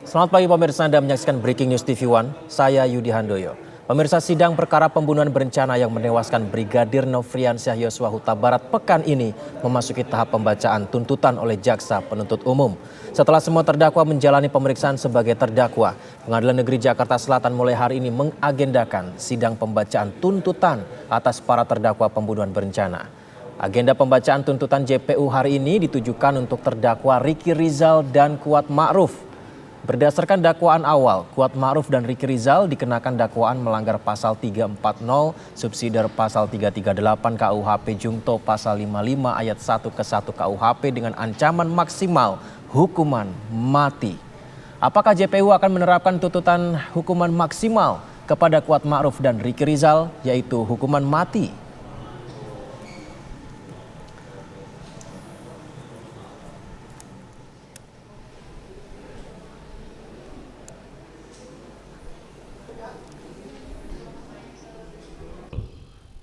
Selamat pagi pemirsa, Anda menyaksikan Breaking News TV One, saya Yudi Handoyo. Pemirsa, sidang perkara pembunuhan berencana yang menewaskan Brigadir Nofriansyah Yosua Huta Barat pekan ini memasuki tahap pembacaan tuntutan oleh jaksa penuntut umum. Setelah semua terdakwa menjalani pemeriksaan sebagai terdakwa, Pengadilan Negeri Jakarta Selatan mulai hari ini mengagendakan sidang pembacaan tuntutan atas para terdakwa pembunuhan berencana. Agenda pembacaan tuntutan JPU hari ini ditujukan untuk terdakwa Ricky Rizal dan Kuat Ma'ruf. Berdasarkan dakwaan awal, Kuat Ma'ruf dan Ricky Rizal dikenakan dakwaan melanggar pasal 340 subsidiar pasal 338 KUHP Jungto pasal 55 ayat 1 ke 1 KUHP dengan ancaman maksimal hukuman mati. Apakah JPU akan menerapkan tuntutan hukuman maksimal kepada Kuat Ma'ruf dan Ricky Rizal, yaitu hukuman mati?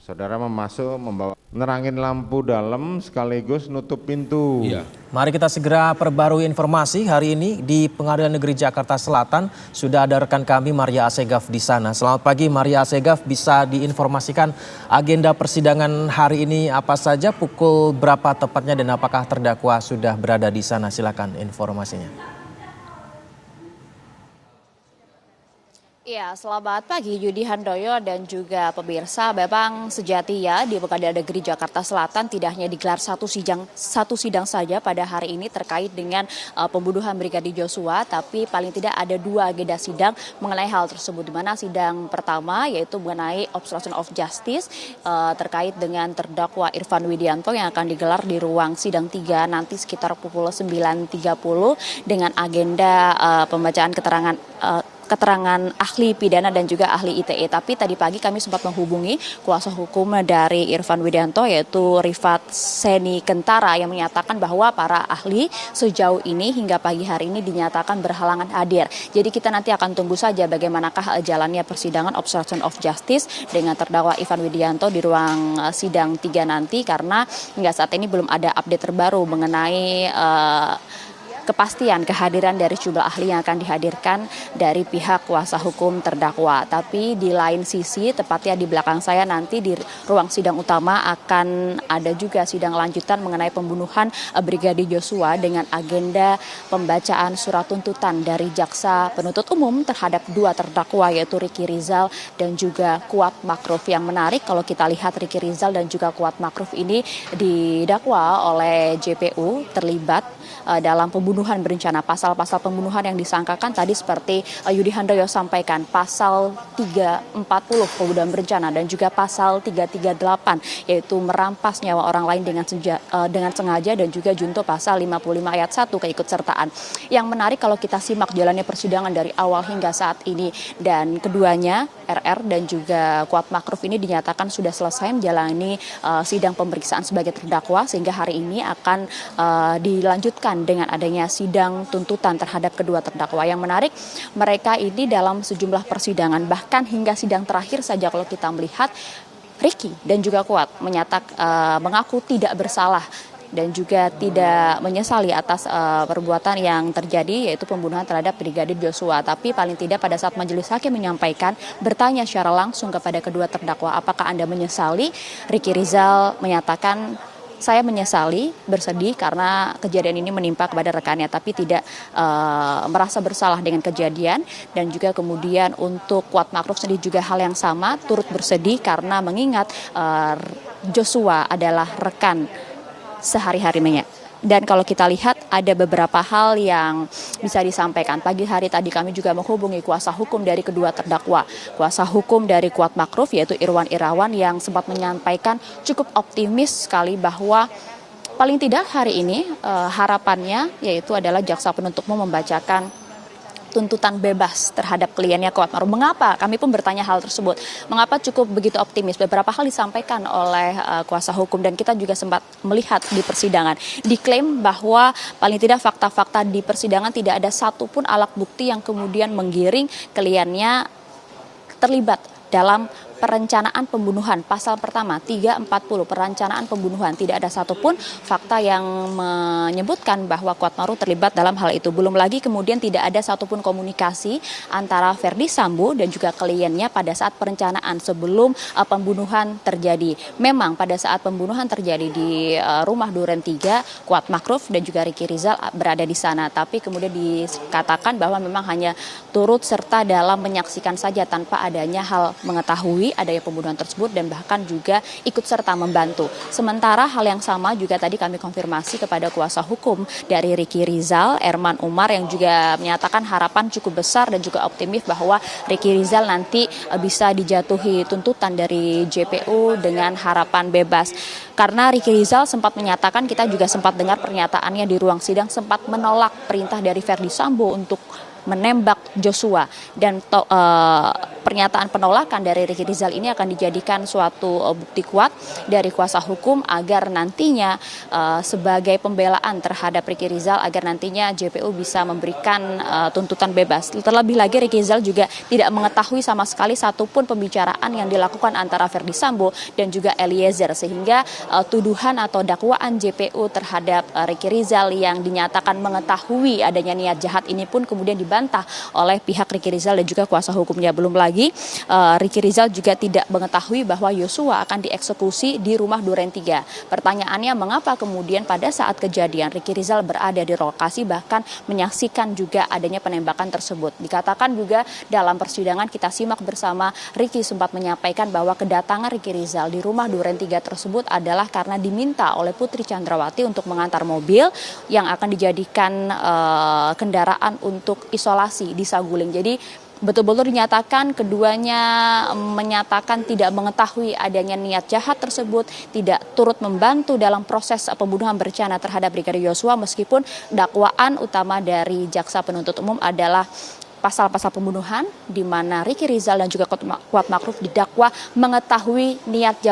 Saudara membawa nerangin lampu dalam sekaligus nutup pintu. Iya. Mari kita segera perbarui informasi hari ini di Pengadilan Negeri Jakarta Selatan. Sudah ada rekan kami Maria Asegaf di sana. Selamat pagi Maria Asegaf, bisa diinformasikan agenda persidangan hari ini apa saja, pukul berapa tepatnya dan apakah terdakwa sudah berada di sana? Silakan informasinya. Ya, selamat pagi Yudi Handoyo dan juga pemirsa. Memang sejatinya di Pengadilan Negeri Jakarta Selatan tidak hanya digelar satu sidang saja pada hari ini terkait dengan pembunuhan Brigadir Joshua, tapi paling tidak ada dua agenda sidang mengenai hal tersebut. Di mana sidang pertama yaitu mengenai obstruction of justice terkait dengan terdakwa Irfan Widianto yang akan digelar di ruang sidang 3 nanti sekitar pukul 9.30 dengan agenda pembacaan keterangan ahli pidana dan juga ahli ITE. Tapi tadi pagi kami sempat menghubungi kuasa hukum dari Irfan Widianto yaitu Rifat Seni Kentara yang menyatakan bahwa para ahli sejauh ini hingga pagi hari ini dinyatakan berhalangan hadir. Jadi kita nanti akan tunggu saja bagaimanakah jalannya persidangan obstruction of justice dengan terdakwa Irfan Widianto di ruang sidang 3 nanti, karena hingga saat ini belum ada update terbaru mengenai kepastian kehadiran dari jumlah ahli yang akan dihadirkan dari pihak kuasa hukum terdakwa. Tapi di lain sisi, tepatnya di belakang saya nanti di ruang sidang utama akan ada juga sidang lanjutan mengenai pembunuhan Brigadir Joshua dengan agenda pembacaan surat tuntutan dari jaksa penuntut umum terhadap dua terdakwa yaitu Ricky Rizal dan juga Kuat Ma'ruf. Yang menarik kalau kita lihat Ricky Rizal dan juga Kuat Ma'ruf ini didakwa oleh JPU terlibat dalam pembunuhan berencana. Pasal-pasal pembunuhan yang disangkakan tadi seperti Yudi Handoyo sampaikan, pasal 340 pembunuhan berencana dan juga pasal 338 yaitu merampas nyawa orang lain dengan sengaja dan juga junto pasal 55 ayat 1 keikutsertaan. Yang menarik kalau kita simak jalannya persidangan dari awal hingga saat ini, dan keduanya RR dan juga Kuat Ma'ruf ini dinyatakan sudah selesai menjalani sidang pemeriksaan sebagai terdakwa, sehingga hari ini akan dilanjutkan dengan adanya sidang tuntutan terhadap kedua terdakwa. Yang menarik, mereka ini dalam sejumlah persidangan, bahkan hingga sidang terakhir saja kalau kita melihat Ricky dan juga Kuat mengaku tidak bersalah dan juga tidak menyesali atas perbuatan yang terjadi yaitu pembunuhan terhadap Brigadir Joshua. Tapi paling tidak pada saat majelis hakim menyampaikan, bertanya secara langsung kepada kedua terdakwa, apakah Anda menyesali? Ricky Rizal menyatakan, saya menyesali, bersedih karena kejadian ini menimpa kepada rekannya, tapi tidak merasa bersalah dengan kejadian. Dan juga kemudian untuk Kuat Ma'ruf sendiri juga hal yang sama, turut bersedih karena mengingat Joshua adalah rekan sehari-harinya. Dan kalau kita lihat ada beberapa hal yang bisa disampaikan. Pagi hari tadi kami juga menghubungi kuasa hukum dari kedua terdakwa. Kuasa hukum dari Kuat Ma'ruf yaitu Irwan Irawan yang sempat menyampaikan cukup optimis sekali bahwa paling tidak hari ini harapannya yaitu adalah jaksa penuntut umum membacakan tuntutan bebas terhadap kliennya Kuat Ma'ruf. Mengapa? Kami pun bertanya hal tersebut. Mengapa cukup begitu optimis? Beberapa hal disampaikan oleh kuasa hukum dan kita juga sempat melihat di persidangan. Diklaim bahwa paling tidak fakta-fakta di persidangan tidak ada satupun alat bukti yang kemudian menggiring kliennya terlibat dalam perencanaan pembunuhan. Pasal pertama 340 perencanaan pembunuhan. Tidak ada satupun fakta yang menyebutkan bahwa Kuatmaruf terlibat dalam hal itu. Belum lagi kemudian tidak ada satupun komunikasi antara Verdi Sambo dan juga kliennya pada saat perencanaan sebelum pembunuhan terjadi. Memang pada saat pembunuhan terjadi di rumah Duren 3, Kuatmaruf dan juga Ricky Rizal berada di sana. Tapi kemudian dikatakan bahwa memang hanya turut serta dalam menyaksikan saja tanpa adanya hal mengetahui adanya pembunuhan tersebut dan bahkan juga ikut serta membantu. Sementara hal yang sama juga tadi kami konfirmasi kepada kuasa hukum dari Ricky Rizal, Erman Umar, yang juga menyatakan harapan cukup besar dan juga optimis bahwa Ricky Rizal nanti bisa dijatuhi tuntutan dari JPU dengan harapan bebas. Karena Ricky Rizal sempat menyatakan, kita juga sempat dengar pernyataannya di ruang sidang, sempat menolak perintah dari Verdi Sambo untuk menembak Joshua, dan pernyataan penolakan dari Ricky Rizal ini akan dijadikan suatu bukti kuat dari kuasa hukum agar nantinya sebagai pembelaan terhadap Ricky Rizal agar nantinya JPU bisa memberikan tuntutan bebas. Terlebih lagi Ricky Rizal juga tidak mengetahui sama sekali satupun pembicaraan yang dilakukan antara Verdi Sambo dan juga Eliezer, sehingga tuduhan atau dakwaan JPU terhadap Ricky Rizal yang dinyatakan mengetahui adanya niat jahat ini pun kemudian dibantah oleh pihak Ricky Rizal dan juga kuasa hukumnya. Belum lagi Ricky Rizal juga tidak mengetahui bahwa Yosua akan dieksekusi di rumah Duren 3. Pertanyaannya, mengapa kemudian pada saat kejadian Ricky Rizal berada di lokasi bahkan menyaksikan juga adanya penembakan tersebut. Dikatakan juga dalam persidangan, kita simak bersama, Ricky sempat menyampaikan bahwa kedatangan Ricky Rizal di rumah Duren 3 tersebut adalah karena diminta oleh Putri Chandrawati untuk mengantar mobil yang akan dijadikan kendaraan untuk isolasi di Saguling. Jadi betul-betul dinyatakan keduanya menyatakan tidak mengetahui adanya niat jahat tersebut, tidak turut membantu dalam proses pembunuhan berencana terhadap Brigadir Yosua, meskipun dakwaan utama dari jaksa penuntut umum adalah pasal-pasal pembunuhan di mana Ricky Rizal dan juga Kuatmaruf didakwa mengetahui niat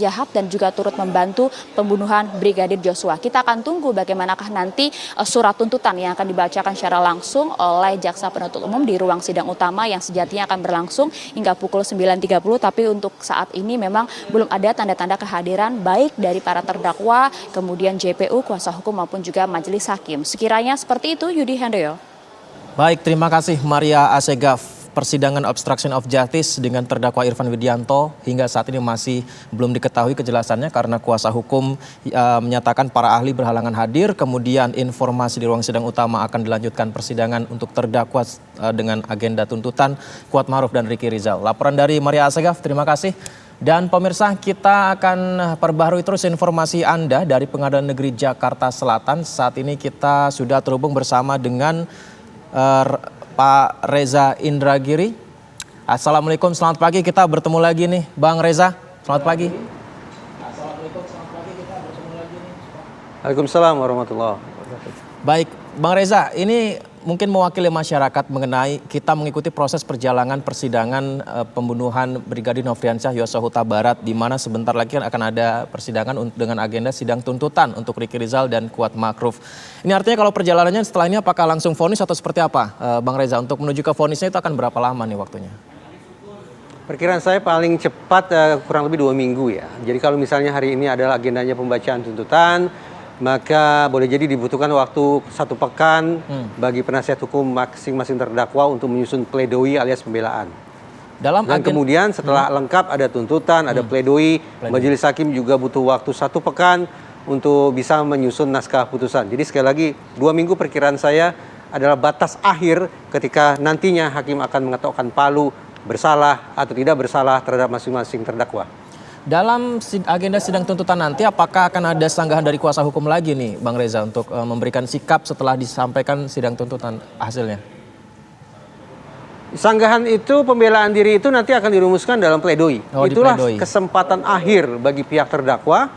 jahat dan juga turut membantu pembunuhan Brigadir Joshua. Kita akan tunggu bagaimanakah nanti surat tuntutan yang akan dibacakan secara langsung oleh jaksa penuntut umum di ruang sidang utama yang sejatinya akan berlangsung hingga pukul 9.30, tapi untuk saat ini memang belum ada tanda-tanda kehadiran baik dari para terdakwa, kemudian JPU, kuasa hukum maupun juga majelis hakim. Sekiranya seperti itu, Yudi Handoyo. Baik, terima kasih Maria Asegaf. Persidangan obstruction of justice dengan terdakwa Irfan Widianto hingga saat ini masih belum diketahui kejelasannya karena kuasa hukum menyatakan para ahli berhalangan hadir. Kemudian informasi di ruang sidang utama akan dilanjutkan persidangan untuk terdakwa dengan agenda tuntutan Kuatmaruf dan Ricky Rizal. Laporan dari Maria Asegaf, terima kasih. Dan pemirsa, kita akan perbaharui terus informasi Anda dari Pengadilan Negeri Jakarta Selatan. Saat ini kita sudah terhubung bersama dengan Pak Reza Indragiri. Assalamualaikum, selamat pagi. Kita bertemu lagi nih, Bang Reza. Selamat pagi. Assalamualaikum, selamat pagi. Kita bertemu lagi nih. Waalaikumsalam warahmatullahi wabarakatuh. Baik, Bang Reza, ini mungkin mewakili masyarakat mengenai kita mengikuti proses perjalanan persidangan pembunuhan Brigadir Nofriansyah Yosua Huta Barat, di mana sebentar lagi akan ada persidangan dengan agenda sidang tuntutan untuk Ricky Rizal dan Kuatmaruf. Ini artinya kalau perjalanannya setelah ini apakah langsung vonis atau seperti apa, Bang Reza? Untuk menuju ke vonisnya itu akan berapa lama nih waktunya? Perkiraan saya paling cepat kurang lebih 2 minggu ya. Jadi kalau misalnya hari ini adalah agendanya pembacaan tuntutan, maka boleh jadi dibutuhkan waktu 1 pekan bagi penasihat hukum masing-masing terdakwa untuk menyusun pledoi alias pembelaan. Dan kemudian setelah lengkap ada tuntutan, ada pledoi, majelis hakim juga butuh waktu 1 pekan untuk bisa menyusun naskah putusan. Jadi sekali lagi 2 minggu perkiraan saya adalah batas akhir ketika nantinya hakim akan mengetokkan palu bersalah atau tidak bersalah terhadap masing-masing terdakwa. Dalam agenda sidang tuntutan nanti, apakah akan ada sanggahan dari kuasa hukum lagi nih, Bang Reza, untuk memberikan sikap setelah disampaikan sidang tuntutan hasilnya? Sanggahan itu, pembelaan diri itu nanti akan dirumuskan dalam pledoi. Itulah kesempatan akhir bagi pihak terdakwa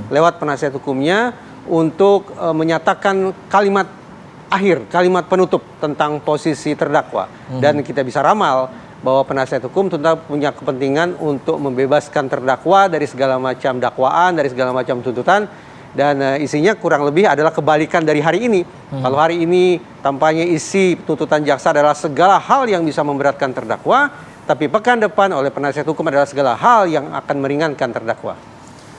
lewat penasihat hukumnya untuk menyatakan kalimat akhir, kalimat penutup tentang posisi terdakwa. Dan kita bisa ramal bahwa penasihat hukum tentu punya kepentingan untuk membebaskan terdakwa dari segala macam dakwaan, dari segala macam tuntutan, dan isinya kurang lebih adalah kebalikan dari hari ini. Kalau hari ini tampaknya isi tuntutan jaksa adalah segala hal yang bisa memberatkan terdakwa, tapi pekan depan oleh penasihat hukum adalah segala hal yang akan meringankan terdakwa.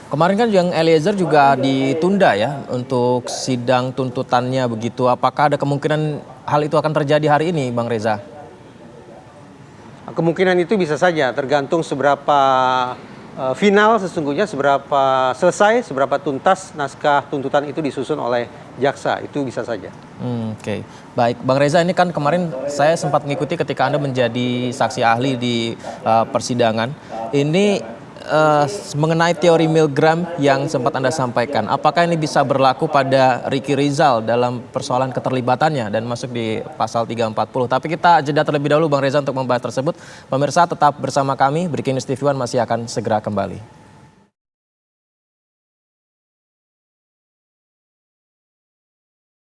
Kemarin kan yang Eliezer juga ditunda ya untuk sidang tuntutannya begitu. Apakah ada kemungkinan hal itu akan terjadi hari ini, Bang Reza? Kemungkinan itu bisa saja, tergantung seberapa final sesungguhnya, seberapa selesai, seberapa tuntas naskah tuntutan itu disusun oleh jaksa, itu bisa saja. Oke. Baik, Bang Reza, ini kan kemarin saya sempat mengikuti ketika Anda menjadi saksi ahli di persidangan. Ini mengenai teori Milgram yang sempat Anda sampaikan, apakah ini bisa berlaku pada Ricky Rizal dalam persoalan keterlibatannya dan masuk di pasal 340? Tapi kita jeda terlebih dahulu, Bang Reza, untuk membahas tersebut. Pemirsa tetap bersama kami, Breaking News TV One masih akan segera kembali.